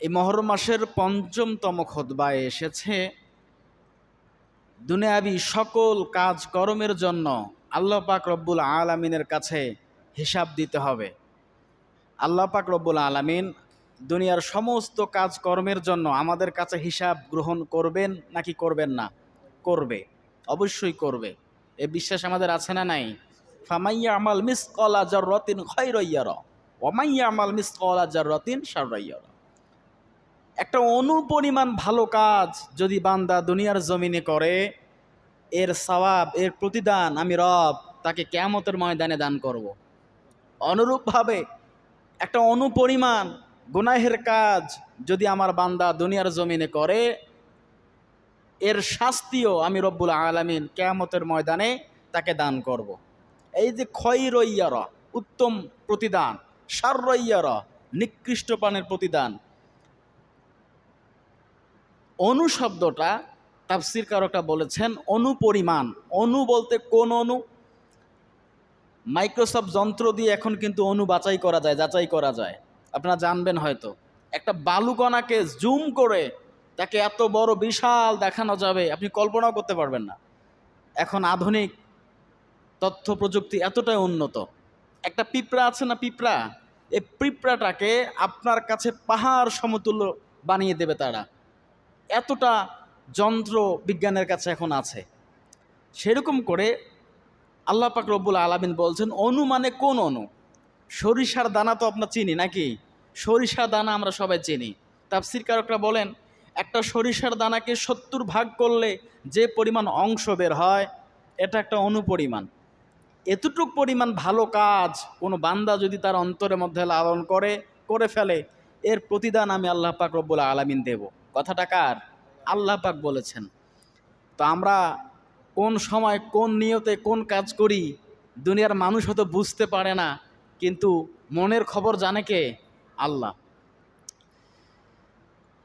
এই মহরম মাসের পঞ্চমতম খুতবায় এসেছে দুনিয়াবি সকল কাজ কর্মের জন্য আল্লাহ পাক রব্বুল আলামিনের কাছে হিসাব দিতে হবে। আল্লাহ পাক রব্বুল আলামিন দুনিয়ার সমস্ত কাজ কর্মের জন্য আমাদের কাছে হিসাব গ্রহণ করবেন নাকি করবেন না? করবে, অবশ্যই করবে। এ বিশ্বাস আমাদের আছে না নাই? ফামাইয়া আমাল মিসকালা যাররাতিন খায়রান ইয়ারা ওয়া মাইয়া আমাল মিসকালা যাররাতিন শাররান ইয়ারা। একটা অনুপরিমাণ ভালো কাজ যদি বান্দা দুনিয়ার জমিনে করে, এর সওয়াব, এর প্রতিদান আমি রব তাকে কিয়ামতের ময়দানে দান করব। অনুরূপভাবে একটা অনুপরিমাণ গুনাহের কাজ যদি আমার বান্দা দুনিয়ার জমিনে করে, এর শাস্তিও আমি রব্বুল আলামিন কিয়ামতের ময়দানে তাকে দান করব। এই যে খয়রান ইয়ারা, উত্তম প্রতিদান, শাররান ইয়ারা, নিকৃষ্ট পানের প্রতিদান। অনু শব্দটা তাফসীরকারকরা বলেছেন অনুপরিমাণ। অনু বলতে কোন অনু? মাইক্রোসফট যন্ত্র দিয়ে এখন কিন্তু অনু যাচাই করা যায়। আপনারা জানবেন হয়তো। একটা বালুকণাকে জুম করে তাকে এত বড় বিশাল দেখানো যাবে, আপনি কল্পনাও করতে পারবেন না। এখন আধুনিক তথ্য প্রযুক্তি এতটাই উন্নত। একটা পিঁপড়া আছে না, পিঁপড়া, এই পিঁপড়াটাকে আপনার কাছে পাহাড় সমতুল্য বানিয়ে দেবে তারা। এতটা যন্ত্র বিজ্ঞানের কাছে এখন আছে। সেরকম করে আল্লাহ পাক রব্বুল আলামিন বলছেন অনু মানে কোন অনু? সরিষার দানা তো আপনার চিনি নাকি? সরিষার দানা আমরা সবাই চিনি। তাফসীরকারকরা বলেন একটা সরিষার দানাকে 70 ভাগ করলে যে পরিমাণ অংশ বের হয়, এটা একটা অনুপরিমাণ। এতটুক পরিমাণ ভালো কাজ কোনো বান্দা যদি তার অন্তরের মধ্যে লালন করে ফেলে, এর প্রতিদান আমি আল্লাহ পাক রব্বুল আলামিন দেব। কথাটা কার? আল্লাহ পাক বলেছেন। তো আমরা কোন সময় কোন নিয়তে কোন কাজ করি দুনিয়ার মানুষ হয়তো বুঝতে পারে না, কিন্তু মনের খবর জানে কে? আল্লাহ।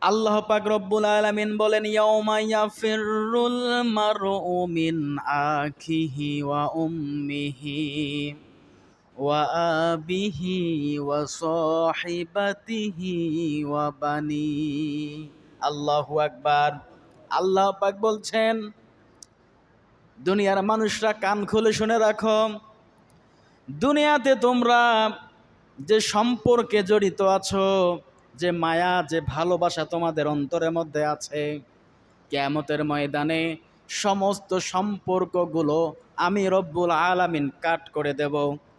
আল্লাহ পাক রব্বুল আলামিন বলেন ইয়াউমা ইয়াফিরুল মারউ মিন আখিহি ওয়া উম্মিহি ওয়া আবিহি ওয়া সাহিবাতিহি ওয়া বানি। আল্লাহু আকবার। আল্লাহ পাক বলছেন দুনিয়ার মানুষরা কান খুলে শুনে রাখো, দুনিয়াতে তোমরা যে সম্পর্কে জড়িত আছো, যে মায়া, যে ভালোবাসা তোমাদের অন্তরের মধ্যে আছে, কিয়ামতের ময়দানে সমস্ত সম্পর্কগুলো আমি রব্বুল আলামিন কাট করে দেব।